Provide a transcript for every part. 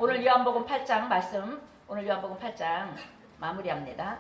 오늘 요한복음 8장 말씀, 오늘 요한복음 8장 마무리합니다.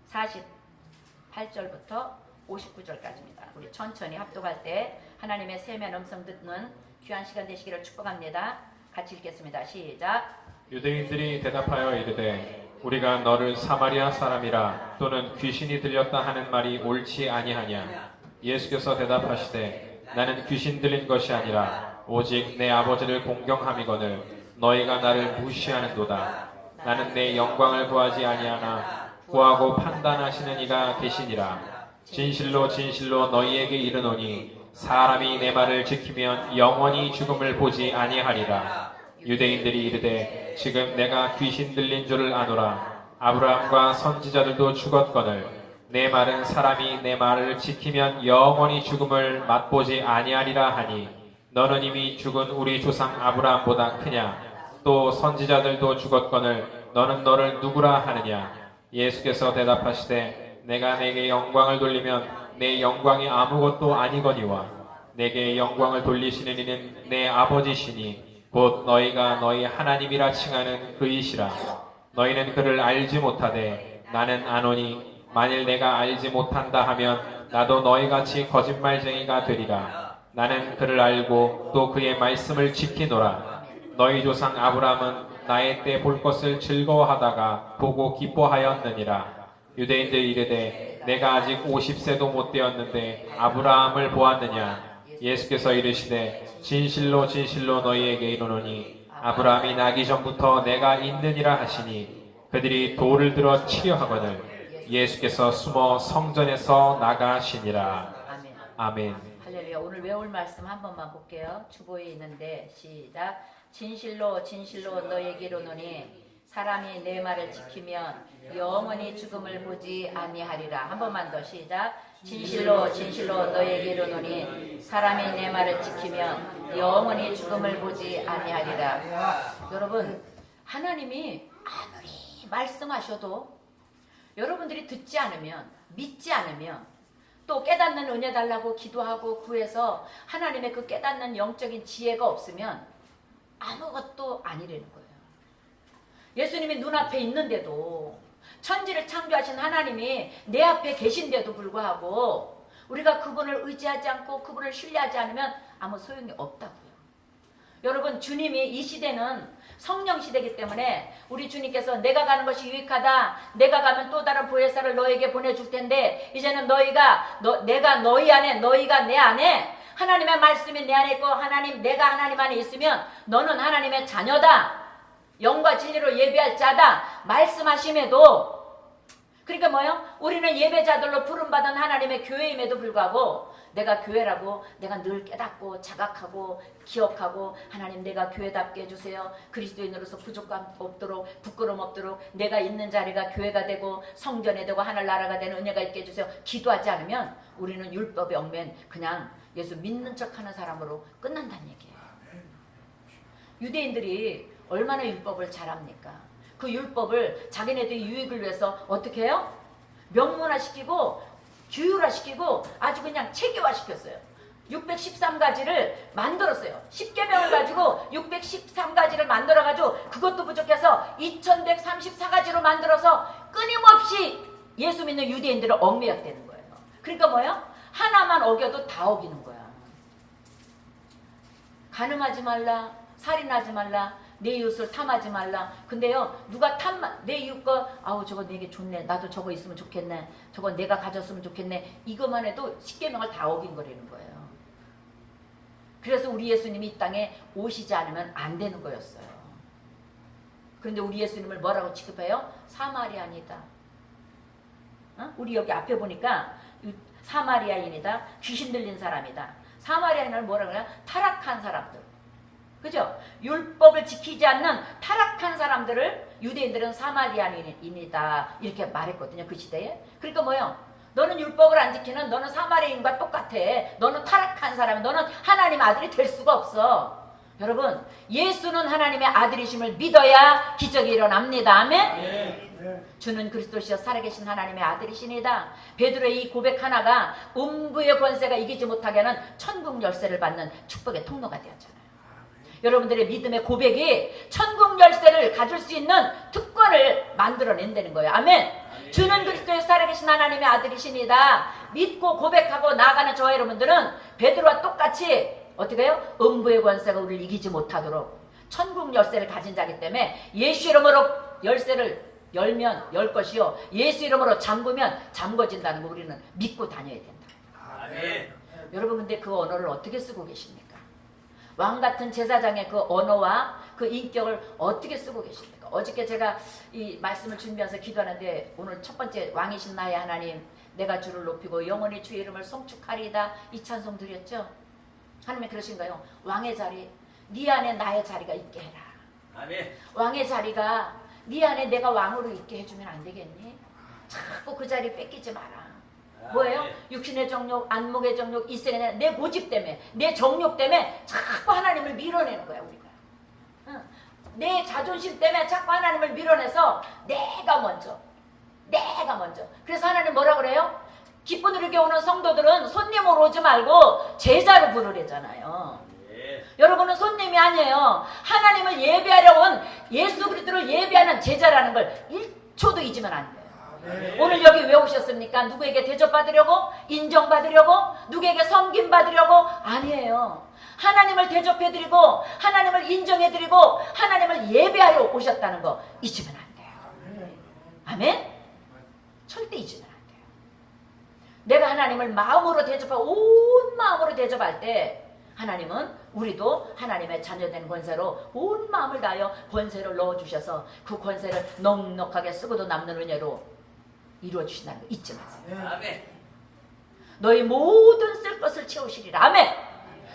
48절부터 59절까지입니다. 우리 천천히 합독할 때 하나님의 세미한 음성 듣는 귀한 시간 되시기를 축복합니다. 같이 읽겠습니다. 시작. 유대인들이 대답하여 이르되 우리가 너를 사마리아 사람이라 또는 귀신이 들렸다 하는 말이 옳지 아니하냐. 예수께서 대답하시되 나는 귀신 들린 것이 아니라 오직 내 아버지를 공경함이거늘 너희가 나를 무시하는도다. 나는 내 영광을 구하지 아니하나 구하고 판단하시는 이가 계시니라. 진실로 진실로 너희에게 이르노니 사람이 내 말을 지키면 영원히 죽음을 보지 아니하리라. 유대인들이 이르되 지금 내가 귀신 들린 줄을 아노라. 아브라함과 선지자들도 죽었거늘 내 말은 사람이 내 말을 지키면 영원히 죽음을 맛보지 아니하리라 하니 너는 이미 죽은 우리 조상 아브라함보다 크냐. 또 선지자들도 죽었거늘 너는 너를 누구라 하느냐. 예수께서 대답하시되 내가 내게 영광을 돌리면 내 영광이 아무것도 아니거니와 내게 영광을 돌리시는 이는 내 아버지시니 곧 너희가 너희 하나님이라 칭하는 그이시라. 너희는 그를 알지 못하되 나는 아노니 만일 내가 알지 못한다 하면 나도 너희같이 거짓말쟁이가 되리라. 나는 그를 알고 또 그의 말씀을 지키노라. 너희 조상 아브라함은 나의 때 볼 것을 즐거워하다가 보고 기뻐하였느니라. 유대인들이 이르되 내가 아직 50세도 못 되었는데 아브라함을 보았느냐. 예수께서 이르시되 진실로 진실로 너희에게 이르노니 아브라함이 나기 전부터 내가 있느니라 하시니 그들이 돌을 들어 치려 하거늘 예수께서 숨어 성전에서 나가시니라. 아멘. 할렐루야. 오늘 외울 말씀 한 번만 볼게요. 주보에 있는데 시작. 진실로 진실로 너희에게 이르노니 사람이 내 말을 지키면 영원히 죽음을 보지 아니하리라. 한 번만 더 시작. 진실로 진실로 너희에게 이르노니 사람이 내 말을 지키면 영원히 죽음을 보지 아니하리라. 여러분, 하나님이 아무리 말씀하셔도 여러분들이 듣지 않으면, 믿지 않으면, 또 깨닫는 은혜 달라고 기도하고 구해서 하나님의 그 깨닫는 영적인 지혜가 없으면 아무것도 아니라는 거예요. 예수님이 눈앞에 있는데도, 천지를 창조하신 하나님이 내 앞에 계신데도 불구하고 우리가 그분을 의지하지 않고 그분을 신뢰하지 않으면 아무 소용이 없다고요. 여러분, 주님이 이 시대는 성령 시대이기 때문에 우리 주님께서 내가 가는 것이 유익하다. 내가 가면 또 다른 보혜사를 너에게 보내줄 텐데 이제는 내가 너희 안에, 너희가 내 안에, 하나님의 말씀이 내 안에 있고 내가 하나님 안에 있으면 너는 하나님의 자녀다. 영과 진리로 예배할 자다. 말씀하심에도, 그러니까 뭐요? 우리는 예배자들로 부름받은 하나님의 교회임에도 불구하고 내가 교회라고 내가 늘 깨닫고 자각하고 기억하고 하나님 내가 교회답게 해주세요. 그리스도인으로서 부족함 없도록 부끄러움 없도록 내가 있는 자리가 교회가 되고 성전이 되고 하늘나라가 되는 은혜가 있게 해주세요. 기도하지 않으면 우리는 율법에 얽맨 그냥 예수 믿는 척하는 사람으로 끝난다는 얘기예요. 유대인들이 얼마나 율법을 잘합니까? 그 율법을 자기네들의 유익을 위해서 어떻게 해요? 명문화시키고 규율화시키고 아주 그냥 체계화시켰어요. 613가지를 만들었어요. 10계명을 가지고 613가지를 만들어가지고 그것도 부족해서 2134가지로 만들어서 끊임없이 예수 믿는 유대인들을 얽매였다는 거예요. 그러니까 뭐예요? 하나만 어겨도 다 어기는 거야. 간음하지 말라, 살인하지 말라, 내 이웃을 탐하지 말라. 근데요, 누가 내 이웃 거, 아우 저거 내게 좋네, 나도 저거 있으면 좋겠네, 저거 내가 가졌으면 좋겠네, 이것만 해도 10계명을 다 어긴 거라는 거예요. 그래서 우리 예수님이 이 땅에 오시지 않으면 안 되는 거였어요. 그런데 우리 예수님을 뭐라고 취급해요? 사마리아인이다. 어? 우리 여기 앞에 보니까 사마리아인이다, 귀신 들린 사람이다. 사마리아인을 뭐라고 해요? 타락한 사람들. 그죠? 율법을 지키지 않는 타락한 사람들을 유대인들은 사마리아인이다 이렇게 말했거든요. 그 시대에. 그러니까 뭐예요? 너는 율법을 안 지키는, 너는 사마리아인과 똑같아. 너는 타락한 사람, 너는 하나님의 아들이 될 수가 없어. 여러분, 예수는 하나님의 아들이심을 믿어야 기적이 일어납니다. 아멘? 주는 그리스도시여 살아계신 하나님의 아들이시니다. 베드로의 이 고백 하나가 음부의 권세가 이기지 못하게 하는 천국 열쇠를 받는 축복의 통로가 되었잖아요. 여러분들의 믿음의 고백이 천국 열쇠를 가질 수 있는 특권을 만들어낸다는 거예요. 아멘. 주는 그리스도의 살아계신 하나님의 아들이십니다. 믿고 고백하고 나아가는 저와 여러분들은 베드로와 똑같이 어떻게 해요? 음부의 권세가 우리를 이기지 못하도록 천국 열쇠를 가진 자기 때문에 예수 이름으로 열쇠를 열면 열 것이요 예수 이름으로 잠그면 잠궈진다는 거 우리는 믿고 다녀야 된다. 아멘. 여러분 근데 그 언어를 어떻게 쓰고 계십니까? 왕 같은 제사장의 그 언어와 그 인격을 어떻게 쓰고 계십니까? 어저께 제가 이 말씀을 준비해서 기도하는데 오늘 첫 번째 왕이신 나의 하나님 내가 주를 높이고 영원히 주의 이름을 송축하리이다 이 찬송 드렸죠? 하나님이 그러신가요? 왕의 자리 네 안에 나의 자리가 있게 해라. 아멘. 왕의 자리가 네 안에 내가 왕으로 있게 해주면 안 되겠니? 자꾸 그 자리 뺏기지 마라. 뭐예요? 육신의 정욕, 안목의 정욕, 이생의 내 고집 때문에 내 정욕 때문에 자꾸 하나님을 밀어내는 거야 우리가. 응. 내 자존심 때문에 자꾸 하나님을 밀어내서 내가 먼저. 그래서 하나님 뭐라 그래요? 기쁜 누리게 오는 성도들은 손님으로 오지 말고 제자로 부르래잖아요. 여러분은 손님이 아니에요. 하나님을 예배하려 온 예수 그리스도를 예배하는 제자라는 걸 1초도 잊으면 안 돼요. 오늘 여기 왜 오셨습니까? 누구에게 대접받으려고? 인정받으려고? 누구에게 섬김받으려고? 아니에요. 하나님을 대접해드리고 하나님을 인정해드리고 하나님을 예배하러 오셨다는 거 잊으면 안 돼요. 아멘? 절대 잊으면 안 돼요. 내가 하나님을 마음으로 대접하고 온 마음으로 대접할 때 하나님은 우리도 하나님의 자녀된 권세로 온 마음을 다하여 권세를 넣어주셔서 그 권세를 넉넉하게 쓰고도 남는 은혜로 이루어주신다는 거 잊지 마세요. 아멘. 너희 모든 쓸 것을 채우시리라. 아멘.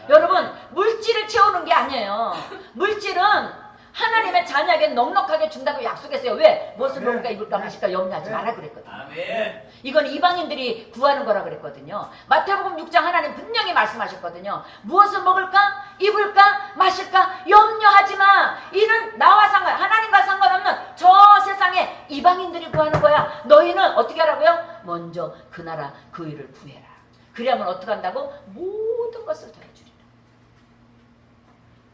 여러분 물질을 채우는 게 아니에요. 물질은 하나님의 자녀에게 넉넉하게 준다고 약속했어요. 왜? 무엇을 먹을까 입을까 마실까 염려하지 마라 그랬거든요. 아멘. 이건 이방인들이 구하는 거라 그랬거든요. 마태복음 6장 하나님 분명히 말씀하셨거든요. 무엇을 먹을까 입을까 마실까 염려하지 마. 이는 나와 하나님과 상관없는 저 세상에 이방인들이 구하는 거야. 너희는 어떻게 하라고요? 먼저 그 나라 그 일을 구해라. 그래야만 어떻게 한다고? 모든 것을 더해주리라.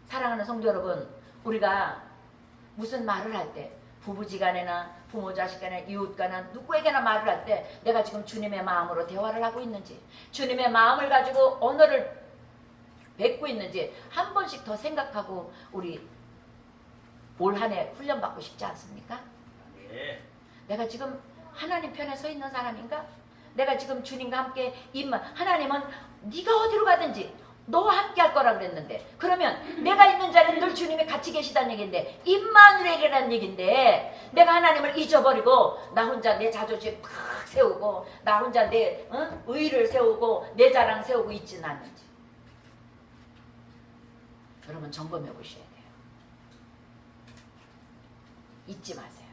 사랑하는 성도 여러분, 우리가 무슨 말을 할 때 부부지간에나 부모 자식간에 이웃간에 누구에게나 말을 할 때 내가 지금 주님의 마음으로 대화를 하고 있는지 주님의 마음을 가지고 언어를 뱉고 있는지 한 번씩 더 생각하고 우리 올 한 해 훈련받고 싶지 않습니까? 아멘. 내가 지금 하나님 편에 서 있는 사람인가? 내가 지금 주님과 함께 하나님은 네가 어디로 가든지 너와 함께 할 거라 그랬는데 그러면 내가 있는 자리는 늘 주님이 같이 계시다는 얘기인데 임마누엘이라는 얘기인데 내가 하나님을 잊어버리고 나 혼자 내 자존심 팍 세우고 나 혼자 내 의를 세우고 내 자랑 세우고 있지는 않는지 여러분 점검해 보셔야 돼요. 잊지 마세요.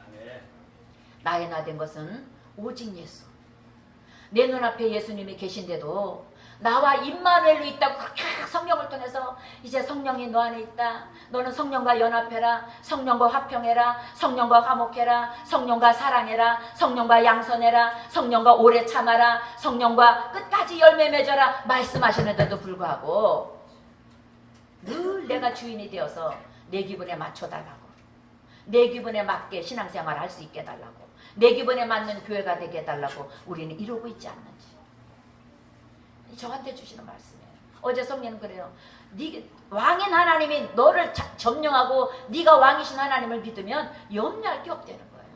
아멘. 나의 나 된 것은 오직 예수. 내 눈앞에 예수님이 계신데도 나와 임마누엘로 있다고 그렇게 성령을 통해서 이제 성령이 너 안에 있다. 너는 성령과 연합해라. 성령과 화평해라. 성령과 화목해라. 성령과 사랑해라. 성령과 양선해라. 성령과 오래 참아라. 성령과 끝까지 열매 맺어라. 말씀하시는데도 불구하고 늘 내가 주인이 되어서 내 기분에 맞춰달라고. 내 기분에 맞게 신앙생활을 할 수 있게 해달라고. 내 기분에 맞는 교회가 되게 해달라고 우리는 이러고 있지 않는지. 저한테 주시는 말씀이에요. 어제 성령은 그래요. 왕인 하나님이 너를 점령하고 네가 왕이신 하나님을 믿으면 염려할 게 없다는 거예요.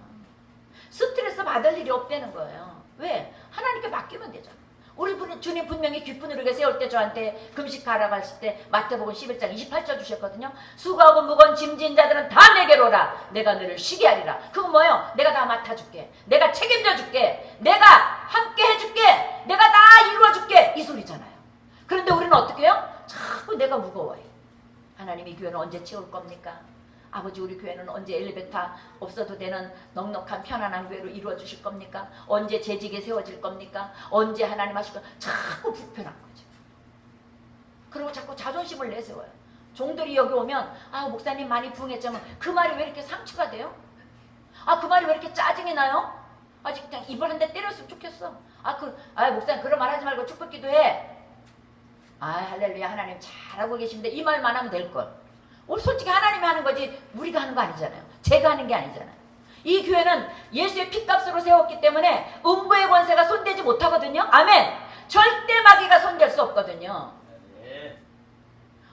스트레스 받을 일이 없다는 거예요. 왜? 하나님께 맡기면 되잖아. 우리 주님 분명히 기쁜 우리가 세울 때 저한테 금식하라고 하실 때 마태복음 11장 28절 주셨거든요. 수고하고 무거운 짐진 자들은 다 내게로 오라. 내가 너를 쉬게 하리라. 그건 뭐예요? 내가 다 맡아줄게. 내가 책임져 줄게. 내가 함께 해줄게. 내가 다 이루어줄게. 이 소리잖아요. 그런데 우리는 어떻게 해요? 자꾸 내가 무거워요. 하나님 이 교회는 언제 채울 겁니까? 아버지 우리 교회는 언제 엘리베이터 없어도 되는 넉넉한 편안한 교회로 이루어 주실 겁니까? 언제 재직에 세워질 겁니까? 언제 하나님 하실 겁니까? 자꾸 불편한 거죠. 그리고 자꾸 자존심을 내세워요. 종들이 여기 오면 목사님 많이 부응했지만 그 말이 왜 이렇게 상처가 돼요? 그 말이 왜 이렇게 짜증이 나요? 아직 그냥 입을 한 대 때렸으면 좋겠어. 목사님 그런 말 하지 말고 축복 기도해. 아, 할렐루야, 하나님 잘하고 계신데 이 말만 하면 될걸. 우리 솔직히 하나님이 하는 거지 우리가 하는 거 아니잖아요. 제가 하는 게 아니잖아요. 이 교회는 예수의 핏값으로 세웠기 때문에 음부의 권세가 손대지 못하거든요. 아멘. 절대 마귀가 손댈 수 없거든요. 아멘.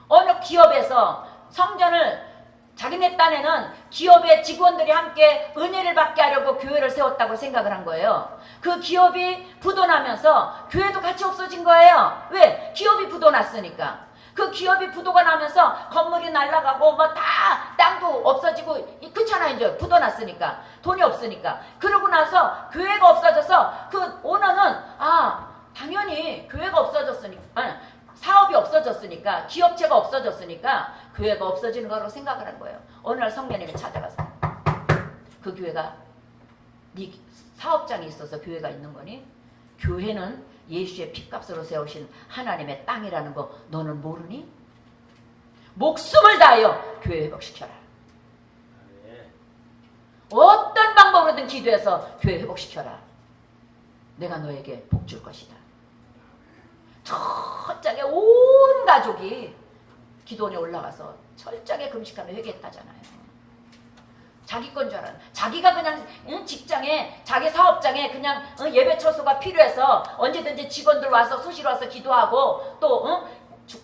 어느 기업에서 성전을 자기네 딴에는 기업의 직원들이 함께 은혜를 받게 하려고 교회를 세웠다고 생각을 한 거예요. 그 기업이 부도나면서 교회도 같이 없어진 거예요. 왜? 기업이 부도났으니까. 그 기업이 부도가 나면서 건물이 날아가고 뭐 다 땅도 없어지고 그렇잖아요. 이제 부도났으니까 돈이 없으니까. 그러고 나서 교회가 없어져서 그 오너는 당연히 교회가 없어졌으니까 사업이 없어졌으니까 기업체가 없어졌으니까 교회가 없어지는 거라고 생각을 한 거예요. 어느 날 성령님이 찾아가서 그 교회가 네 사업장이 있어서 교회가 있는 거니? 교회는 예수의 핏값으로 세우신 하나님의 땅이라는 거 너는 모르니? 목숨을 다하여 교회 회복시켜라. 아멘. 어떤 방법으로든 기도해서 교회 회복시켜라. 내가 너에게 복 줄 것이다. 철저하게 온 가족이 기도원에 올라가서 철저하게 금식하며 회개했다잖아요. 자기 건 줄 알아요. 자기가 그냥 직장에 자기 사업장에 그냥 예배 처소가 필요해서 언제든지 직원들 와서 수시로 와서 기도하고 또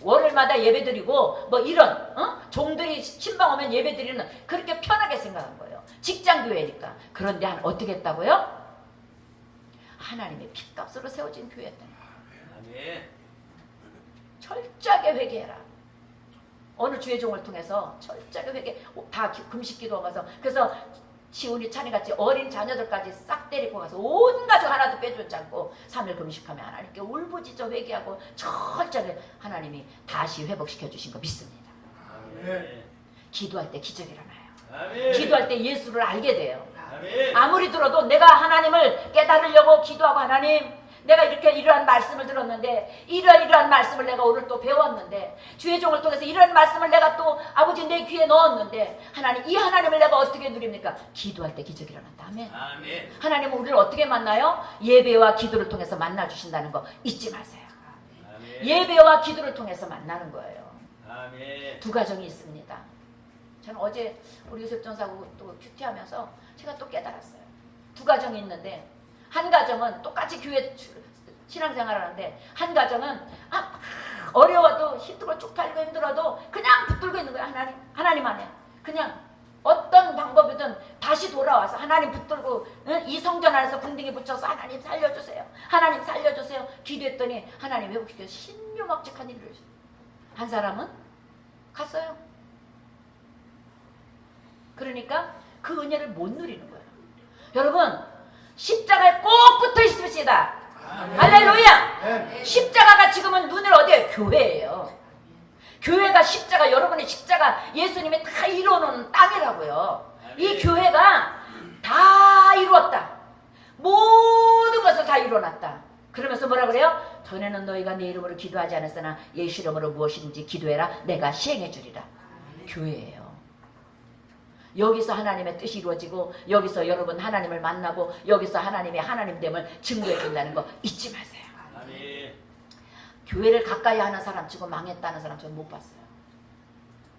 월요일마다 예배 드리고 뭐 이런 종들이 신방 오면 예배 드리는 그렇게 편하게 생각한 거예요. 직장 교회니까. 그런데 어떻게 했다고요? 하나님의 핏값으로 세워진 교회였다는 거예요. 아멘. 철저하게 회개해라. 어느 주의 종을 통해서 철저하게 회개, 다 금식 기도 가서 그래서 시온이 찬이같이 어린 자녀들까지 싹 데리고 가서 온 가족 하나도 빼주지 않고 3일 금식하며 하나님께 울부짖어 회개하고 철저하게 하나님이 다시 회복시켜 주신 거 믿습니다. 아멘. 기도할 때 기적이 일어나요. 아멘. 기도할 때 예수를 알게 돼요. 아멘. 아무리 들어도 내가 하나님을 깨달으려고 기도하고 하나님 내가 이러한 말씀을 들었는데 이러한 말씀을 내가 오늘 또 배웠는데 주의 종을 통해서 이런 말씀을 내가 또 아버지 내 귀에 넣었는데 하나님 이 하나님을 내가 어떻게 누립니까? 기도할 때 기적이 일어난다. 아멘. 아멘. 하나님은 우리를 어떻게 만나요? 예배와 기도를 통해서 만나주신다는 거 잊지 마세요. 아멘. 예배와 기도를 통해서 만나는 거예요. 아멘. 두 가정이 있습니다. 저는 어제 우리 요셉 전사하고 또 큐티하면서 제가 또 깨달았어요. 두 가정이 있는데 한 가정은 똑같이 교회 신앙생활을 하는데 한 가정은 어려워도 힘들고 쪽팔리고 힘들어도 그냥 붙들고 있는 거예요. 하나님 안에 그냥 어떤 방법이든 다시 돌아와서 하나님 붙들고 이 성전 안에서 궁둥이 붙여서 하나님 살려주세요. 하나님 살려주세요. 기도했더니 하나님 회복시켜서 신묘막측한 일을 해주세요. 한 사람은 갔어요. 그러니까 그 은혜를 못 누리는 거예요. 여러분 십자가에 꼭 붙어 있읍시다. 할렐루야. 십자가가 지금은 눈을 어디에? 교회예요. 교회가 십자가 여러분의 십자가 예수님이 다 이루어놓은 땅이라고요. 이 교회가 다 이루었다. 모든 것을 다 이루어놨다. 그러면서 뭐라 그래요? 전에는 너희가 내 이름으로 기도하지 않았으나 예수 이름으로 무엇이든지 기도해라. 내가 시행해 주리라. 교회예요. 여기서 하나님의 뜻이 이루어지고 여기서 여러분 하나님을 만나고 여기서 하나님의 하나님됨을 증거해 준다는 거 잊지 마세요. 아멘. 교회를 가까이 하는 사람 치고 망했다는 사람 저는 못 봤어요.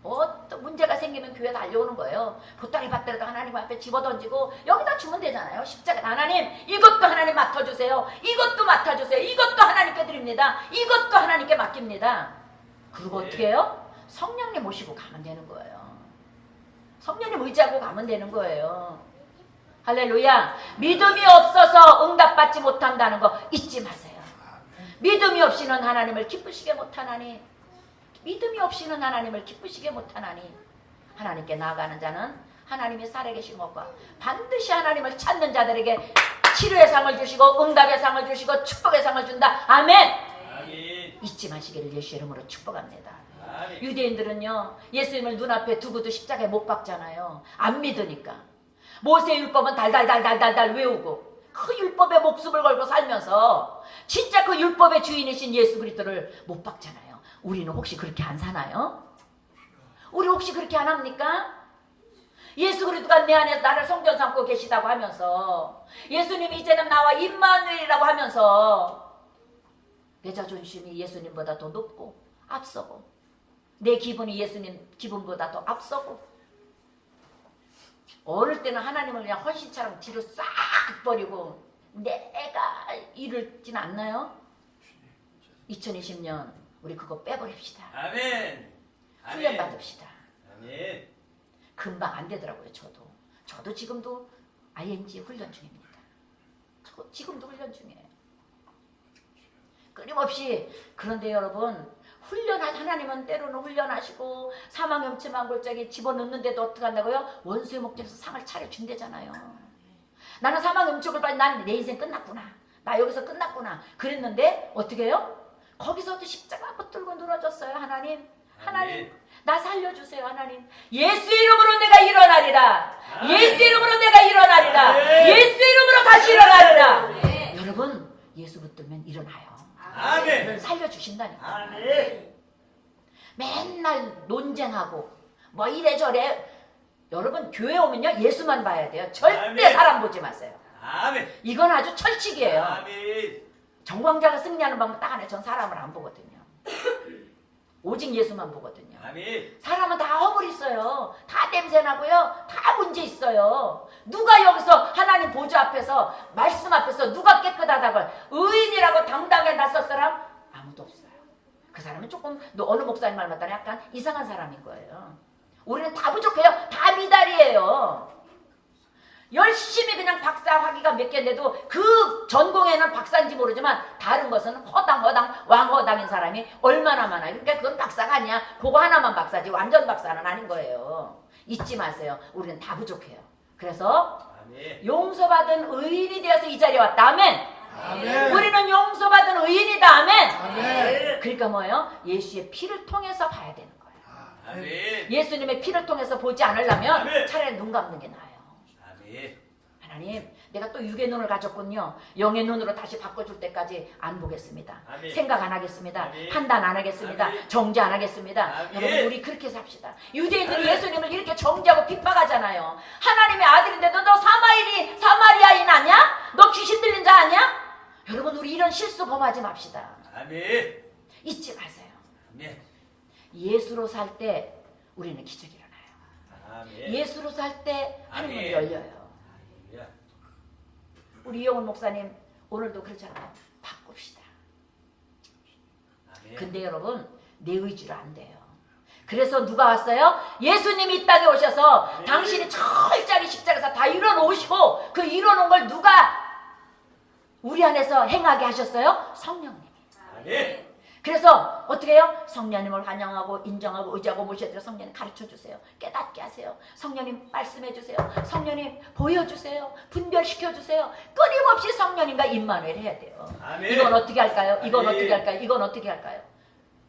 어떤 문제가 생기면 교회 달려오는 거예요. 보따리 받들어도 하나님 앞에 집어던지고 여기다 주면 되잖아요. 십자가 하나님 이것도 하나님 맡아주세요. 이것도 맡아주세요. 이것도 하나님께 드립니다. 이것도 하나님께 맡깁니다. 그리고 어떻게 해요? 성령님 모시고 가면 되는 거예요. 성령님 의지하고 가면 되는 거예요. 할렐루야. 믿음이 없어서 응답받지 못한다는 거 잊지 마세요. 믿음이 없이는 하나님을 기쁘시게 못하나니 믿음이 없이는 하나님을 기쁘시게 못하나니 하나님께 나아가는 자는 하나님이 살아계신 것과 반드시 하나님을 찾는 자들에게 치료의 상을 주시고 응답의 상을 주시고 축복의 상을 준다. 아멘. 아멘. 잊지 마시기를 예수 이름으로 축복합니다. 아멘. 유대인들은요 예수님을 눈앞에 두고도 십자가에 못 박잖아요. 안 믿으니까. 모세의 율법은 달달달달달달 외우고 그 율법에 목숨을 걸고 살면서 진짜 그 율법의 주인이신 예수 그리스도를 못 박잖아요. 우리는 혹시 그렇게 안 사나요? 우리 혹시 그렇게 안 합니까? 예수 그리스도가 내 안에 나를 성전 삼고 계시다고 하면서 예수님이 이제는 나와 임마누엘이라고 하면서 내 자존심이 예수님보다 더 높고 앞서고 내 기분이 예수님 기분보다 더 앞서고 어릴 때는 하나님을 그냥 헌신처럼 뒤로 싹 버리고 내가 이럴진 않나요? 2020년 우리 그거 빼버립시다. 아멘. 훈련 받읍시다. 아멘. 금방 안 되더라고요. 저도 지금도 ING 훈련 중입니다. 저 지금도 훈련 중이에요. 끊임없이. 그런데 여러분 하나님은 때로는 훈련하시고 사망염치만 골짜기 집어넣는데도 어떡한다고요? 원수의 목적에서 상을 차려준대잖아요. 나는 사망염치를 빨리 난 내 인생 끝났구나. 나 여기서 끝났구나. 그랬는데 어떻게 해요? 거기서도 십자가 붙들고 늘어졌어요. 하나님 나 살려주세요. 하나님 예수 이름으로 내가 일어나리라. 예수 이름으로 내가 일어나리라. 예수 이름으로 다시 일어나리라. 여러분 예수 붙들면 일어나요. 아멘. 살려주신다니까. 아멘. 맨날 논쟁하고 뭐 이래저래. 여러분 교회 오면요 예수만 봐야 돼요. 절대 아멘. 사람 보지 마세요. 아멘. 이건 아주 철칙이에요. 아멘. 정광자가 승리하는 방법 딱 하나. 전 사람을 안 보거든요. 오직 예수만 보거든요. 아멘. 사람은 다 허물 있어요. 다 냄새나고요. 다 문제 있어요. 누가 여기서 하나님 보좌 앞에서 말씀 앞에서 누가 깨끗하다고 의인이라고 당당하게 나설 사람? 아무도 없어요. 그 사람은 조금 어느 목사님 말 맞다나 약간 이상한 사람인 거예요. 우리는 다 부족해요. 다 미달이에요. 열심히 그냥 박사 학위가 몇 개인데도 그 전공에는 박사인지 모르지만 다른 것은 허당 왕허당인 사람이 얼마나 많아요. 그러니까 그건 박사가 아니야. 그거 하나만 박사지 완전 박사는 아닌 거예요. 잊지 마세요. 우리는 다 부족해요. 그래서 아멘. 용서받은 의인이 되어서 이 자리에 왔다. 아멘. 아멘. 우리는 용서받은 의인이다. 아멘. 아멘. 그러니까 뭐예요? 예수의 피를 통해서 봐야 되는 거예요. 아멘. 예수님의 피를 통해서 보지 않으려면 아멘. 차라리 눈 감는 게 나아요. 아멘. 하나님 내가 또 육의 눈을 가졌군요. 영의 눈으로 다시 바꿔줄 때까지 안 보겠습니다. 아멘. 생각 안 하겠습니다. 아멘. 판단 안 하겠습니다. 아멘. 정죄 안 하겠습니다. 아멘. 여러분 우리 그렇게 삽시다. 유대인들이 아멘. 예수님을 이렇게 정죄하고 핍박하잖아요. 하나님의 아들인데도 너 사마리아인 아니야? 너 귀신 들린 자 아니야? 여러분 우리 이런 실수 범하지 맙시다. 아멘. 잊지 마세요. 아멘. 예수로 살 때 우리는 기적이 일어나요. 아멘. 예수로 살 때 하늘문이 아멘. 열려요. 할렐루야. 우리 이영훈 목사님 오늘도 그러잖아요. 바꿉시다. 아멘. 근데 여러분 내 의지로 안 돼요. 그래서 누가 왔어요? 예수님이 이 땅에 오셔서 네. 당신이 철저하게 십자가에서 다 이뤄놓으시고 그 이뤄놓은 걸 누가 우리 안에서 행하게 하셨어요? 성령님이. 아멘. 그래서 어떻게 해요? 성령님을 환영하고 인정하고 의지하고 모셔드려 성령님 가르쳐주세요. 깨닫게 하세요. 성령님 말씀해주세요. 성령님 보여주세요. 분별시켜주세요. 끊임없이 성령님과 임마누엘 해야 돼요. 아멘. 이건 어떻게 할까요? 이건 아멘. 어떻게 할까요? 이건 어떻게 할까요?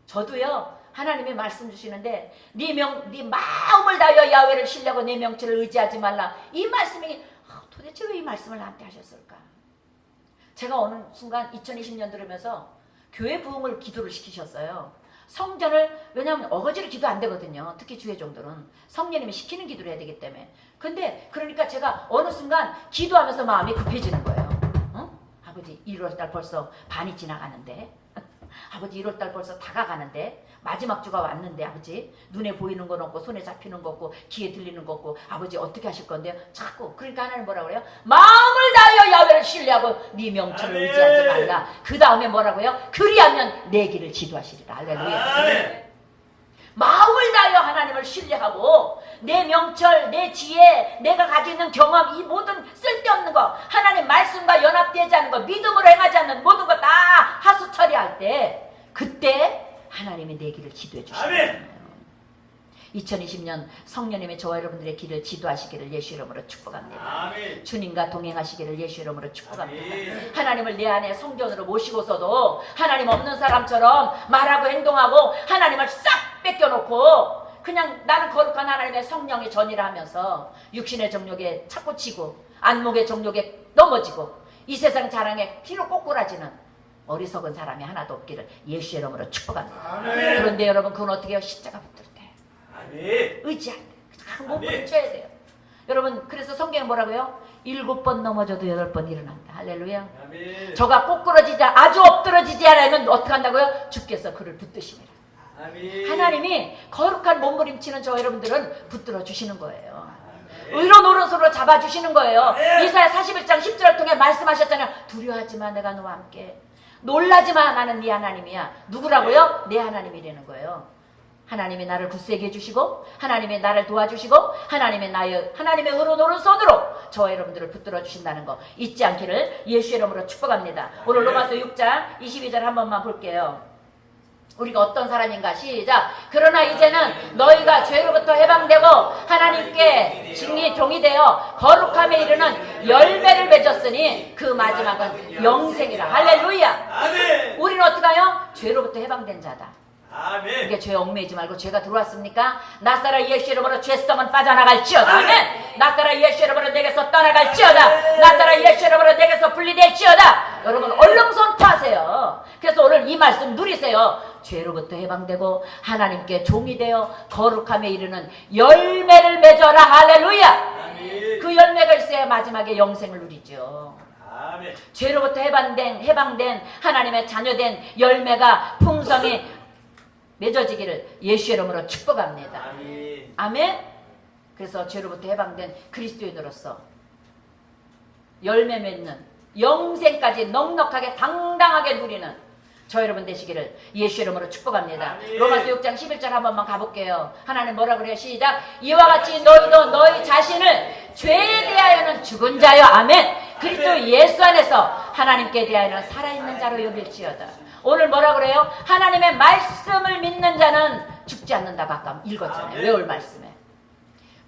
저도요. 하나님이 말씀 주시는데 네 마음을 다하여 야훼를 신뢰하고 내 명체를 의지하지 말라. 이 말씀이 도대체 왜 이 말씀을 나한테 하셨을까? 제가 어느 순간 2020년 들으면서 교회 부흥을 기도를 시키셨어요. 성전을 왜냐하면 어거지로 기도 안 되거든요. 특히 주의 정도는 성령님이 시키는 기도를 해야 되기 때문에. 근데 그러니까 제가 어느 순간 기도하면서 마음이 급해지는 거예요. 아버지 1월달 벌써 반이 지나가는데 아버지 1월달 벌써 다가가는데 마지막 주가 왔는데 아버지 눈에 보이는 건 없고 손에 잡히는 거 없고 귀에 들리는 거 없고 아버지 어떻게 하실 건데요? 자꾸 그러니까 하나님 뭐라 그래요? 마음을 다하여 야훼를 신뢰하고 네 명철을 아멘. 의지하지 말라. 그 다음에 뭐라고요? 그리하면 내 길을 지도하시리라. 할렐루야. 아멘. 마음을 다하여 하나님을 신뢰하고 내 명철, 내 지혜, 내가 가지고 있는 경험 이 모든 쓸데없는 거 하나님 말씀과 연합되지 않는 거 믿음으로 행하지 않는 모든 거 다 하수 처리할 때 그때 하나님이 내 길을 지도해 주시는 아멘. 거예요. 2020년 성령님이 저와 여러분들의 길을 지도하시기를 예수 이름으로 축복합니다. 아멘. 주님과 동행하시기를 예수 이름으로 축복합니다. 아멘. 하나님을 내 안에 성전으로 모시고서도 하나님 없는 사람처럼 말하고 행동하고 하나님을 싹 뺏겨놓고 그냥 나는 거룩한 하나님의 성령의 전이라 하면서 육신의 정욕에 자꾸 치고 안목의 정욕에 넘어지고 이 세상 자랑에 피로 꼬꾸라지는 어리석은 사람이 하나도 없기를 예수 이름으로 축복합니다. 아멘. 그런데 여러분 그건 어떻게 해요? 십자가 붙들 때 아멘. 의지할 때 그냥 몸을 아멘. 쳐야 돼요. 여러분 그래서 성경에 뭐라고요? 7번 넘어져도 8번 일어난다. 할렐루야. 아멘. 저가 꼬꾸러지지 아주 엎드러지지 않으면 어떻게 한다고요? 주께서 그를 붙드시니라. 아멘. 하나님이 거룩한 몸부림치는 저 여러분들은 붙들어 주시는 거예요. 의로운 오른손으로 잡아주시는 거예요. 이사야 41장 10절을 통해 말씀하셨잖아요. 두려워하지 마, 내가 너와 함께. 놀라지 마, 나는 네 하나님이야. 누구라고요? 내 하나님이라는 거예요. 하나님이 나를 굳세게 해주시고, 하나님이 나를 도와주시고, 하나님의 의로운 오른손으로 저와 여러분들을 붙들어 주신다는 거 잊지 않기를 예수의 이름으로 축복합니다. 오늘 로마서 6장 22절 한 번만 볼게요. 우리가 어떤 사람인가? 시작. 그러나 이제는 너희가 죄로부터 해방되고 하나님께 종이 되어 거룩함에 이르는 열매를 맺었으니 그 마지막은 영생이라. 할렐루야. 아멘. 우리는 어떡하요? 죄로부터 해방된 자다. 아멘. 이게 죄에 얽매이지 말고 죄가 들어왔습니까? 낯사라 예수 이름으로 죄성은 빠져나갈지어다. 아멘. 낯사라 예수 이름으로 내게서 떠나갈지어다. 낯사라 예수 이름으로 내게서 분리될지어다. 여러분 얼른 선포하세요. 그래서 오늘 이 말씀 누리세요. 죄로부터 해방되고 하나님께 종이 되어 거룩함에 이르는 열매를 맺어라. 할렐루야. 아멘. 그 열매가 있어야 마지막에 영생을 누리죠. 아멘. 죄로부터 해방된 하나님의 자녀된 열매가 풍성히 맺어지기를 예수의 이름으로 축복합니다. 아멘. 아멘. 그래서 죄로부터 해방된 그리스도인으로서 열매 맺는 영생까지 넉넉하게 당당하게 누리는 저 여러분 되시기를 예수의 이름으로 축복합니다. 아멘. 로마서 6장 11절 한 번만 가볼게요. 하나님 뭐라 그래요? 시작. 이와 같이 너희도 너희 자신을 죄에 대하여는 죽은 자요. 아멘. 그리스도 예수 안에서 하나님께 대하여는 살아있는 자로 여길지어다. 오늘 뭐라 그래요? 하나님의 말씀을 믿는 자는 죽지 않는다고 아까 읽었잖아요. 아멘. 외울 말씀에.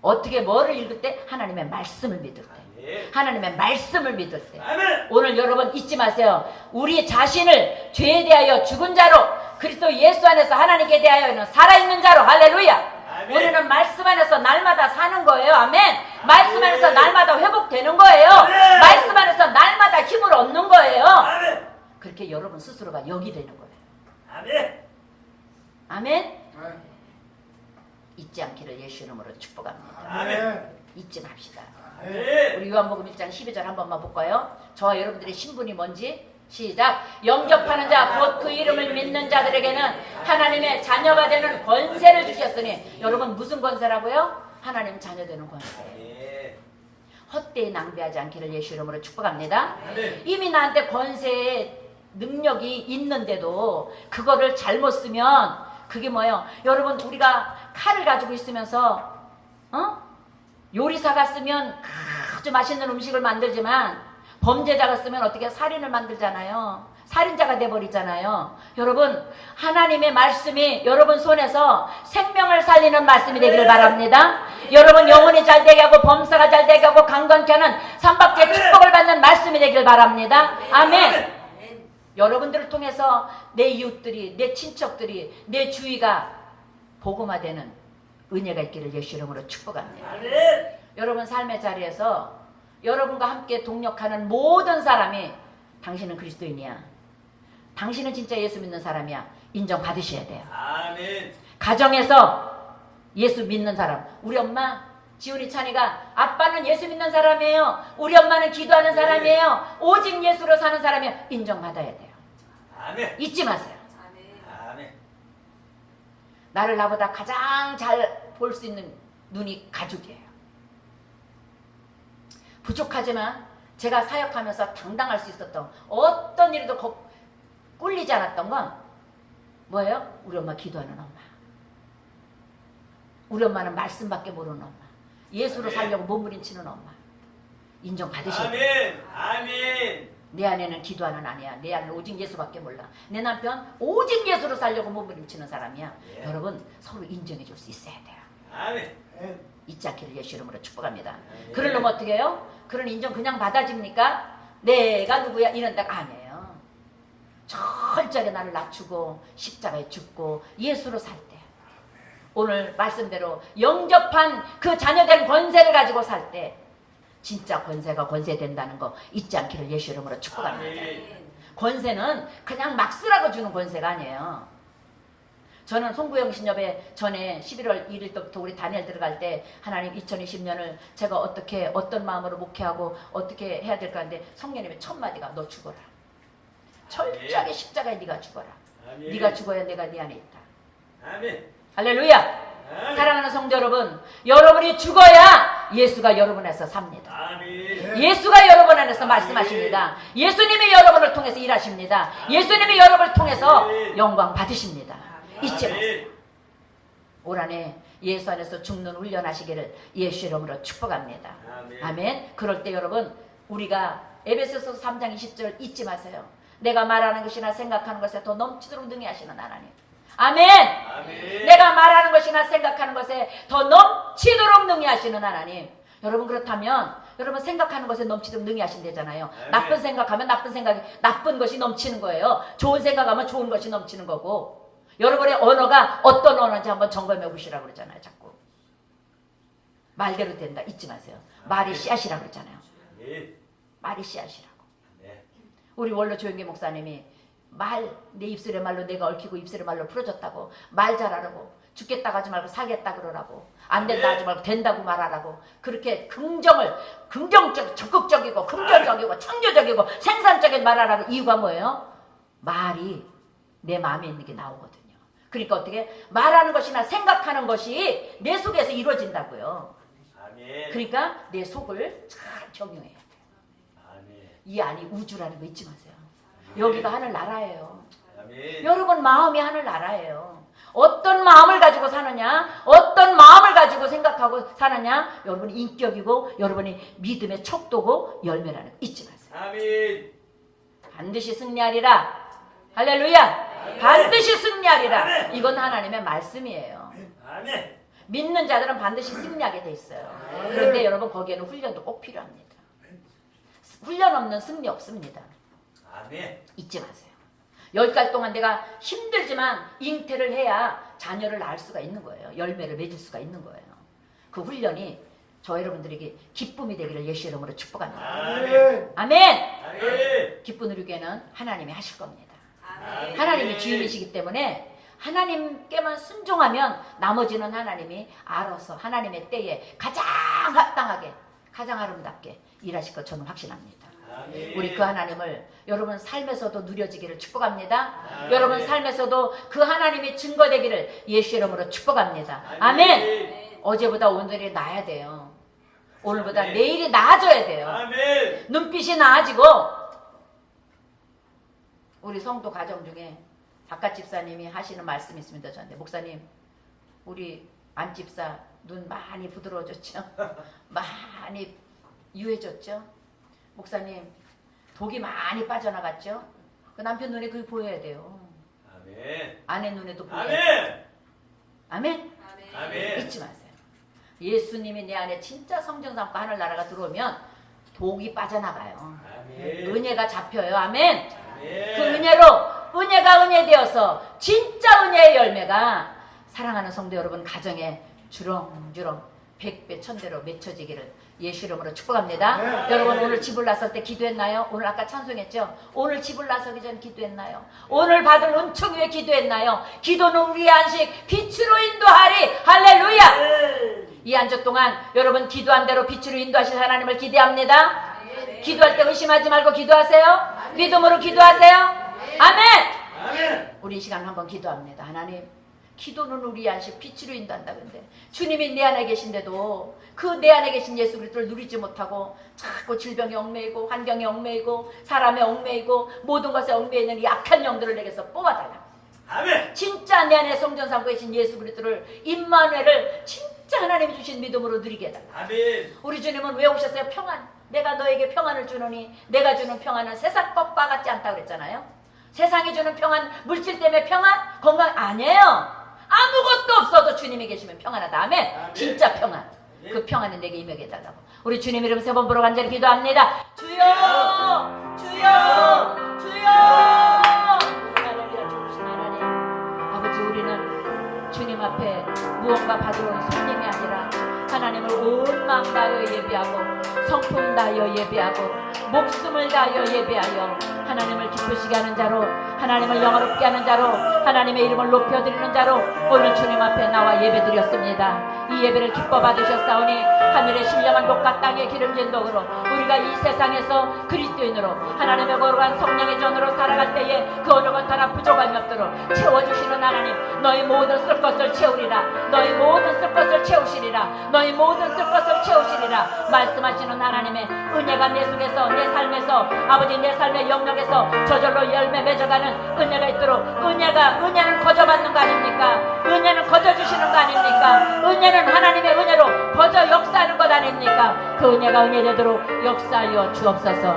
어떻게 뭐를 읽을 때? 하나님의 말씀을 믿을 때. 아멘. 하나님의 말씀을 믿을 때. 아멘. 오늘 여러분 잊지 마세요. 우리 자신을 죄에 대하여 죽은 자로 그리스도 예수 안에서 하나님께 대하여는 살아있는 자로. 할렐루야. 아멘. 우리는 말씀 안에서 날마다 사는 거예요. 아멘. 말씀 안에서 날마다 회복되는 거예요. 아멘. 말씀 안에서 날마다 힘을 얻는 거예요. 아멘. 그렇게 여러분 스스로가 영이 되는 거예요. 아멘. 아멘. 잊지 않기를 예수 이름으로 축복합니다. 아멘. 잊지 맙시다. 아멘. 우리 요한복음 1장 12절 한 번만 볼까요? 저와 여러분들의 신분이 뭔지 시작. 영접하는 자 곧 그 이름을 믿는 자들에게는 하나님의 자녀가 되는 권세를 주셨으니 여러분 무슨 권세라고요? 하나님 자녀 되는 권세. 아멘. 헛되이 낭비하지 않기를 예수 이름으로 축복합니다. 아멘. 이미 나한테 권세의 능력이 있는데도 그거를 잘못 쓰면 그게 뭐예요? 여러분 우리가 칼을 가지고 있으면서 요리사가 쓰면 아주 맛있는 음식을 만들지만 범죄자가 쓰면 어떻게 살인을 만들잖아요. 살인자가 돼버리잖아요. 여러분 하나님의 말씀이 여러분 손에서 생명을 살리는 말씀이 되기를 바랍니다. 여러분 영혼이 잘 되게 하고 범사가 잘 되게 하고 강건케 하는 삼박자의 축복을 받는 말씀이 되기를 바랍니다. 아멘. 여러분들을 통해서 내 이웃들이, 내 친척들이, 내 주위가 복음화되는 은혜가 있기를 예수 이름으로 축복합니다. 아멘. 여러분 삶의 자리에서 여러분과 함께 동력하는 모든 사람이 당신은 그리스도인이야. 당신은 진짜 예수 믿는 사람이야. 인정받으셔야 돼요. 아멘. 가정에서 예수 믿는 사람. 우리 엄마 지훈이 찬이가 아빠는 예수 믿는 사람이에요. 우리 엄마는 기도하는 사람이에요. 오직 예수로 사는 사람이에요. 인정받아야 돼요. 아멘. 잊지 마세요. 아멘. 나를 나보다 가장 잘 볼 수 있는 눈이 가족이에요. 부족하지만 제가 사역하면서 당당할 수 있었던 어떤 일도 꿀리지 않았던 건 뭐예요? 우리 엄마 기도하는 엄마. 우리 엄마는 말씀밖에 모르는 엄마. 예수로 살려고 몸부림치는 엄마. 인정받으셔야 돼요. 아멘. 아멘. 내 아내는 기도하는 아내야. 내 아내는 오직 예수밖에 몰라. 내 남편 오직 예수로 살려고 몸부림치는 사람이야. 예. 여러분 서로 인정해 줄 수 있어야 돼요. 아멘. 잊지 않기를 예수 이름으로 축복합니다. 아멘. 그러려면 어떻게 해요? 그런 인정 그냥 받아집니까? 내가 누구야? 이런다가 아니에요. 철저하게 나를 낮추고 십자가에 죽고 예수로 살 때 오늘 말씀대로 영접한 그 자녀된 권세를 가지고 살 때 진짜 권세가 권세된다는 거 잊지 않기를 예수 이름으로 축복합니다. 아멘. 권세는 그냥 막 쓰라고 주는 권세가 아니에요. 저는 송구영 신협에 전에 11월 1일부터 우리 다니엘 들어갈 때 하나님 2020년을 제가 어떤 마음으로 목회하고 어떻게 해야 될까 하는데 성령님의 첫 마디가 너 죽어라. 철저하게 십자가에 네가 죽어라. 아멘. 네가 죽어야 내가 네 안에 있다. 아멘. 할렐루야. 아멘. 사랑하는 성도 여러분, 여러분이 죽어야 예수가 여러분에서 삽니다. 아멘. 예수가 여러분 안에서 말씀하십니다. 예수님이 여러분을 통해서 일하십니다. 예수님이 여러분을 통해서 영광 받으십니다. 잊지 마세요. 올 한해 예수 안에서 죽는 훈련하시기를 예수 이름으로 축복합니다. 아멘. 아멘. 그럴 때 여러분, 우리가 에베소서 3장 20절 잊지 마세요. 내가 말하는 것이나 생각하는 것에 더 넘치도록 능히 하시는 하나님. 아멘. 아멘. 내가 말하는 것이나 생각하는 것에 더 넘치도록 능히 하시는 하나님. 여러분, 그렇다면 여러분 생각하는 것에 넘치도록 능히 하신대잖아요. 아멘. 나쁜 생각하면 나쁜 것이 넘치는 거예요. 좋은 생각하면 좋은 것이 넘치는 거고. 여러분의 언어가 어떤 언어인지 한번 점검해 보시라고 그러잖아요. 자꾸 말대로 된다 잊지 마세요. 말이 씨앗이라고 그러잖아요. 아멘. 말이 씨앗이라고. 네. 우리 원로 조영기 목사님이 내 입술의 말로 내가 얽히고 입술의 말로 풀어졌다고, 말 잘하라고, 죽겠다 하지 말고 살겠다 그러라고, 안 된다 하지 말고 된다고 말하라고, 그렇게 긍정적, 적극적이고 긍정적이고 창조적이고 생산적인 말하라는 이유가 뭐예요? 말이 내 마음에 있는 게 나오거든요. 그러니까 어떻게 말하는 것이나 생각하는 것이 내 속에서 이루어진다고요. 아멘. 그러니까 내 속을 잘 경영해야 돼요. 아멘. 이 안이 우주라는 거 잊지 마세요. 여기가 하늘나라예요. 아멘. 여러분 마음이 하늘나라예요. 어떤 마음을 가지고 사느냐, 어떤 마음을 가지고 생각하고 사느냐, 여러분이 인격이고 여러분이 믿음의 척도고 열매라는 거 잊지 마세요. 아멘. 반드시 승리하리라. 할렐루야. 반드시 승리하리라. 이건 하나님의 말씀이에요. 아멘. 믿는 자들은 반드시 승리하게 돼 있어요. 그런데 여러분 거기에는 훈련도 꼭 필요합니다. 훈련 없는 승리 없습니다. 아멘. 잊지 마세요. 10달 동안 내가 힘들지만 잉태를 해야 자녀를 낳을 수가 있는 거예요. 열매를 맺을 수가 있는 거예요. 그 훈련이 저 여러분들에게 기쁨이 되기를 예수 이름으로 축복합니다. 아멘. 아멘. 아멘. 기쁨 누리게는 하나님이 하실 겁니다. 아멘. 하나님이 주인이시기 때문에 하나님께만 순종하면 나머지는 하나님이 알아서 하나님의 때에 가장 합당하게, 가장 아름답게 일하실 것 저는 확신합니다. 아멘. 우리 그 하나님을 여러분 삶에서도 누려지기를 축복합니다. 아멘. 여러분 삶에서도 그 하나님이 증거되기를 예수 이름으로 축복합니다. 아멘. 아멘. 어제보다 오늘이 나아야 돼요. 오늘보다 아멘. 내일이 나아져야 돼요. 아멘. 눈빛이 나아지고. 우리 성도 가정 중에 바깥 집사님이 하시는 말씀이 있습니다. 저한테 목사님, 우리 안 집사 눈 많이 부드러워졌죠? 많이 유해졌죠? 목사님, 독이 많이 빠져나갔죠? 그 남편 눈에 그게 보여야 돼요. 아멘. 아내 눈에도 보여야 돼요. 아멘. 아멘? 아멘. 잊지 마세요. 예수님이 내 안에 진짜 성령 삼고 하늘나라가 들어오면 독이 빠져나가요. 아멘. 은혜가 잡혀요. 아멘? 아멘. 그 은혜로 은혜가 은혜 되어서 진짜 은혜의 열매가 사랑하는 성도 여러분 가정에 주렁주렁 100배 1000배로 맺혀지기를 예수 이름으로 축복합니다. 네. 여러분 오늘 집을 나설 때 기도했나요? 오늘 아까 찬송했죠? 오늘 집을 나서기 전 기도했나요? 오늘 받은 은총 위에 기도했나요? 기도는 우리의 안식 빛으로 인도하리. 할렐루야. 이 한 주 동안 여러분 기도한 대로 빛으로 인도하실 하나님을 기대합니다. 기도할 때 의심하지 말고 기도하세요. 믿음으로 기도하세요. 아멘. 아멘. 우리 이 시간 한번 기도합니다. 하나님, 기도는 우리 안식 빛으로 인도한다. 근데 주님이 내 안에 계신데도 그 내 안에 계신 예수 그리스도를 누리지 못하고 자꾸 질병에 얽매이고 환경에 얽매이고 사람에 얽매이고 모든 것에 얽매여 있는 이 악한 영들을 내게서 뽑아달라. 아멘. 진짜 내 안에 성전 삼고 계신 예수 그리스도를 임마누엘을 진짜 하나님이 주신 믿음으로 누리게 해달라. 아멘. 우리 주님은 왜 오셨어요? 평안. 내가 너에게 평안을 주노니 내가 주는 평안은 세상 것과 같지 않다고 그랬잖아요. 세상이 주는 평안, 물질 때문에 평안, 건강 아니에요. 아무것도 없어도 주님이 계시면 평안하다. 아멘. 아멘. 진짜 평안. 그 평안은 내게 임하게 해달라고. 우리 주님 이름 세 번 부르고 간절히 기도합니다. 주여, 주여, 주여. 할렐루야. 좋으신 하나님, 아버지, 우리는 주님 앞에 무언가 받으러 온 손님이 아니라 하나님을 온 마음 다하여 예배하고 성품 다하여 예배하고 목숨을 다하여 예배하여 하나님을 기쁘시게 하는 자로, 하나님을 영화롭게 하는 자로, 하나님의 이름을 높여드리는 자로 오늘 주님 앞에 나와 예배드렸습니다. 이 예배를 기뻐 받으셨사오니 하늘의 신령한 복과 땅의 기름진 덕으로 우리가 이 세상에서 그리스도인으로 하나님의 거룩한 성령의 전으로 살아갈 때에 그 어느 것 하나 부족함이 없도록 채워주시는 하나님, 너희 모든 쓸 것을 채우리라, 너희 모든 쓸 것을 채우시리라, 너희 모든 쓸 것을 채우시리라 말씀하시는 하나님의 은혜가 내 속에서, 내 삶에서, 아버지 내 삶의 영역에서 저절로 열매 맺어가는 은혜가 있도록, 은혜는 거저받는 거 아닙니까? 은혜는 거저주시는 거 아닙니까? 은혜는 하나님의 은혜로 거저 역사하는 것 아닙니까? 그 은혜가 은혜되도록 역사하여 주옵소서,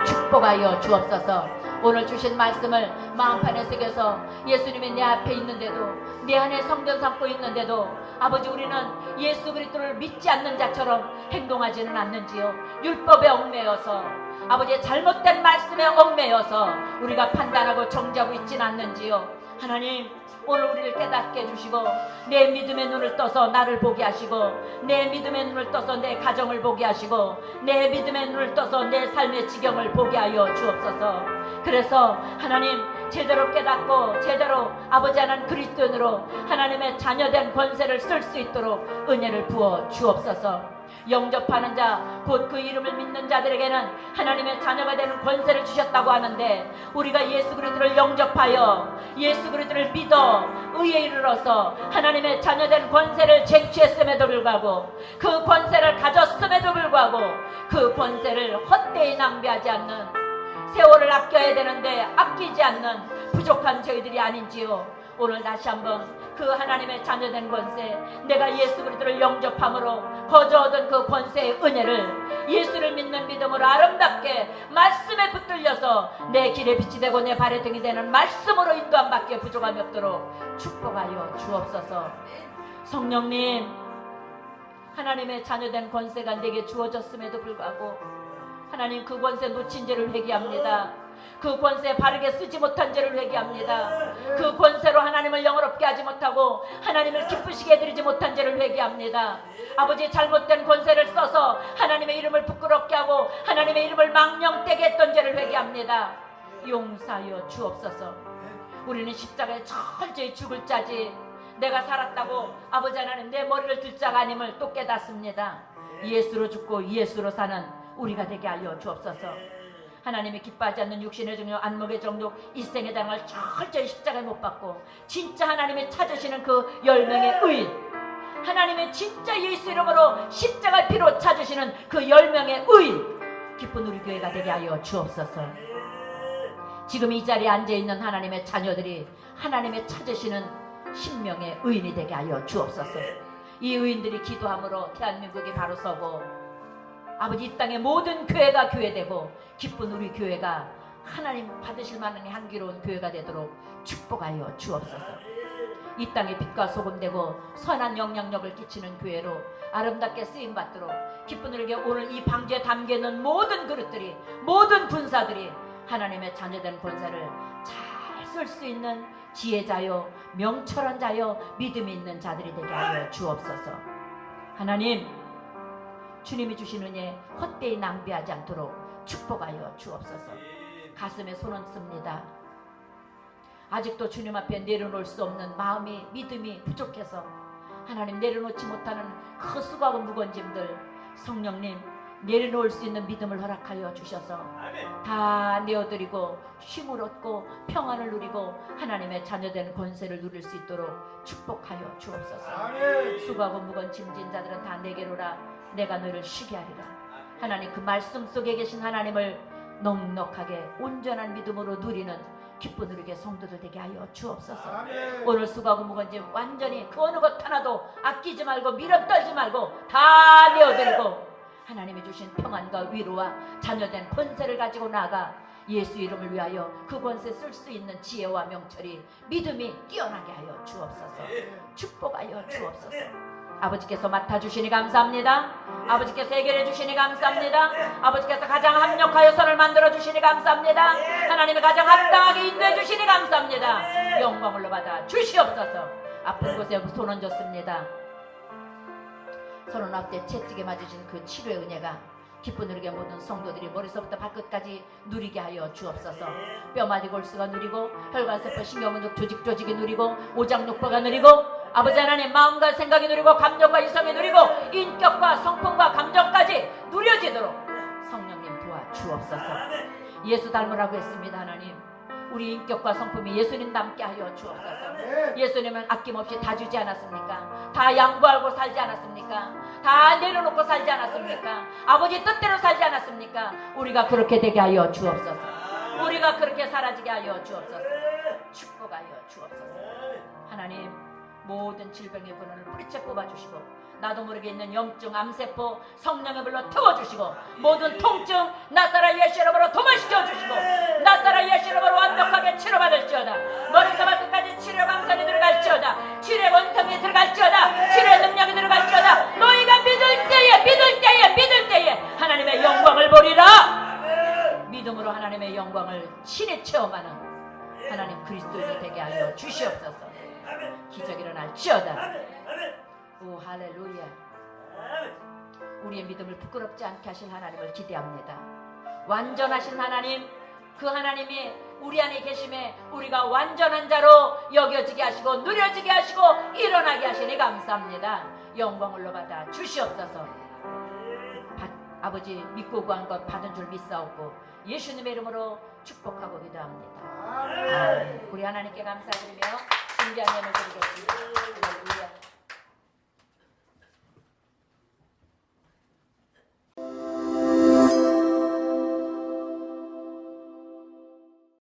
축복하여 주옵소서. 오늘 주신 말씀을 마음판에 새겨서 예수님이 내 앞에 있는데도, 내 안에 성전 삼고 있는데도 아버지 우리는 예수 그리스도를 믿지 않는 자처럼 행동하지는 않는지요? 율법에 얽매여서, 아버지의 잘못된 말씀에 얽매여서 우리가 판단하고 정죄하고 있지는 않는지요? 하나님, 오늘 우리를 깨닫게 해주시고 내 믿음의 눈을 떠서 나를 보게 하시고, 내 믿음의 눈을 떠서 내 가정을 보게 하시고, 내 믿음의 눈을 떠서 내 삶의 지경을 보게 하여 주옵소서. 그래서 하나님, 제대로 깨닫고 제대로 아버지 하나님 그리스도인으로 하나님의 자녀된 권세를 쓸 수 있도록 은혜를 부어 주옵소서. 영접하는 자, 곧 그 이름을 믿는 자들에게는 하나님의 자녀가 되는 권세를 주셨다고 하는데, 우리가 예수 그리스도를 영접하여 예수 그리스도를 믿어 의에 이르러서 하나님의 자녀된 권세를 쟁취했음에도 불구하고, 그 권세를 가졌음에도 불구하고 그 권세를 헛되이 낭비하지 않는, 세월을 아껴야 되는데 아끼지 않는 부족한 저희들이 아닌지요? 오늘 다시 한번 그 하나님의 자녀된 권세, 내가 예수 그리스도를 영접함으로 거저 얻은 그 권세의 은혜를 예수를 믿는 믿음으로 아름답게 말씀에 붙들려서 내 길에 빛이 되고 내 발의 등이 되는 말씀으로 인도함 밖에 부족함이 없도록 축복하여 주옵소서. 성령님, 하나님의 자녀된 권세가 내게 주어졌음에도 불구하고 하나님, 그 권세 놓친 죄를 회개합니다. 그 권세 바르게 쓰지 못한 죄를 회개합니다. 그 권세로 하나님을 영화롭게 하지 못하고 하나님을 기쁘시게 해드리지 못한 죄를 회개합니다. 아버지, 잘못된 권세를 써서 하나님의 이름을 부끄럽게 하고 하나님의 이름을 망령되게 했던 죄를 회개합니다. 용서하여 주옵소서. 우리는 십자가에 철저히 죽을 자지 내가 살았다고 아버지 하나님 내 머리를 들 자가 아님을 또 깨닫습니다. 예수로 죽고 예수로 사는 우리가 되게 하여 주옵소서. 하나님이 기뻐하지 않는 육신의 정욕, 안목의 정욕, 일생의 당을 철저히 십자가에 못 박고 진짜 하나님이 찾으시는 그 10명의 의인, 하나님의 진짜 예수 이름으로 십자가 피로 찾으시는 그 10명의 의인, 기쁜 우리 교회가 되게 하여 주옵소서. 지금 이 자리에 앉아있는 하나님의 자녀들이 하나님의 찾으시는 10명의 의인이 되게 하여 주옵소서. 이 의인들이 기도함으로 대한민국이 바로 서고 아버지 이 땅의 모든 교회가 교회되고 기쁜 우리 교회가 하나님 받으실 만한 향기로운 교회가 되도록 축복하여 주옵소서. 이 땅에 빛과 소금 되고 선한 영향력을 끼치는 교회로 아름답게 쓰임받도록 기쁜 우리에게 오늘 이 방주에 담겨있는 모든 그릇들이, 모든 분사들이 하나님의 자녀된 권세를 잘 쓸 수 있는 지혜자요, 명철한 자요, 믿음이 있는 자들이 되게 하여 주옵소서. 하나님, 주님이 주신 은혜 헛되이 낭비하지 않도록 축복하여 주옵소서. 가슴에 손 얹습니다. 아직도 주님 앞에 내려놓을 수 없는 마음이, 믿음이 부족해서 하나님 내려놓지 못하는 그 수고하고 무거운 짐들, 성령님 내려놓을 수 있는 믿음을 허락하여 주셔서 다 내어드리고 쉼을 얻고 평안을 누리고 하나님의 자녀된 권세를 누릴 수 있도록 축복하여 주옵소서. 수고하고 무거운 짐진 자들은 다 내게로라. 내가 너를 쉬게 하리라. 하나님, 그 말씀 속에 계신 하나님을 넉넉하게 온전한 믿음으로 누리는 기쁜 우리에게 성도들 되게 하여 주옵소서. 오늘 수고하고 무거운 짐 완전히 그 어느 것 하나도 아끼지 말고 미련 떨지 말고 다 내어드리고 하나님이 주신 평안과 위로와 자녀된 권세를 가지고 나아가 예수 이름을 위하여 그 권세 쓸 수 있는 지혜와 명철이, 믿음이 뛰어나게 하여 주옵소서. 축복하여 주옵소서. 아버지께서 맡아주시니 감사합니다. 아버지께서 해결해 주시니 감사합니다. 아버지께서 가장 합력하여 선을 만들어 주시니 감사합니다. 하나님이 가장 합당하게 인도해 주시니 감사합니다. 영광을 받아 주시옵소서. 아픈 곳에 손 얹었습니다. 서로 앞에 채찍에 맞으신 그 치료의 은혜가 기쁜 우리의 모든 성도들이 머리서부터 발끝까지 누리게 하여 주옵소서. 뼈마디 골수가 누리고 혈관세포 신경근육 조직이 누리고 오장육부가 누리고 아버지 하나님 마음과 생각이 누리고 감정과 이성이 누리고 인격과 성품과 감정까지 누려지도록 성령님 도와 주옵소서. 예수 닮으라고 했습니다. 하나님 우리 인격과 성품이 예수님 닮게 하여 주옵소서. 예수님은 아낌없이 다 주지 않았습니까? 다 양보하고 살지 않았습니까? 다 내려놓고 살지 않았습니까? 아버지 뜻대로 살지 않았습니까? 우리가 그렇게 되게 하여 주옵소서. 우리가 그렇게 사라지게 하여 주옵소서. 축복하여 주옵소서. 하나님 모든 질병의 근원을 뿌리째 뽑아주시고 나도 모르게 있는 염증, 암세포 성령의 불로 태워주시고 모든 통증 나사라 예수 이름으로 도마시켜 주시고 나사라 예수 이름으로 완벽하게 치료받을지어다. 머리부터 발끝까지 치료 강선이 들어갈지어다. 치료의 원성이 들어갈지어다. 치료의 능력이 들어갈지어다. 너희가 믿을 때에 하나님의 영광을 보리라. 믿음으로 하나님의 영광을 친히 체험하는 하나님 그리스도인이 되게 하여 주시옵소서. 기적이 일어날지어다. 오 할렐루야. 우리의 믿음을 부끄럽지 않게 하실 하나님을 기대합니다. 완전하신 하나님, 그 하나님이 우리 안에 계심에 우리가 완전한 자로 여겨지게 하시고 누려지게 하시고 일어나게 하시니 감사합니다. 영광을 받아 주시옵소서. 아버지 믿고 구한 것 받은 줄 믿사옵고 예수님의 이름으로 축복하고 기도합니다. 아멘. 우리 하나님께 감사드리며 신비한 예물 드리겠습니다. 할렐루야.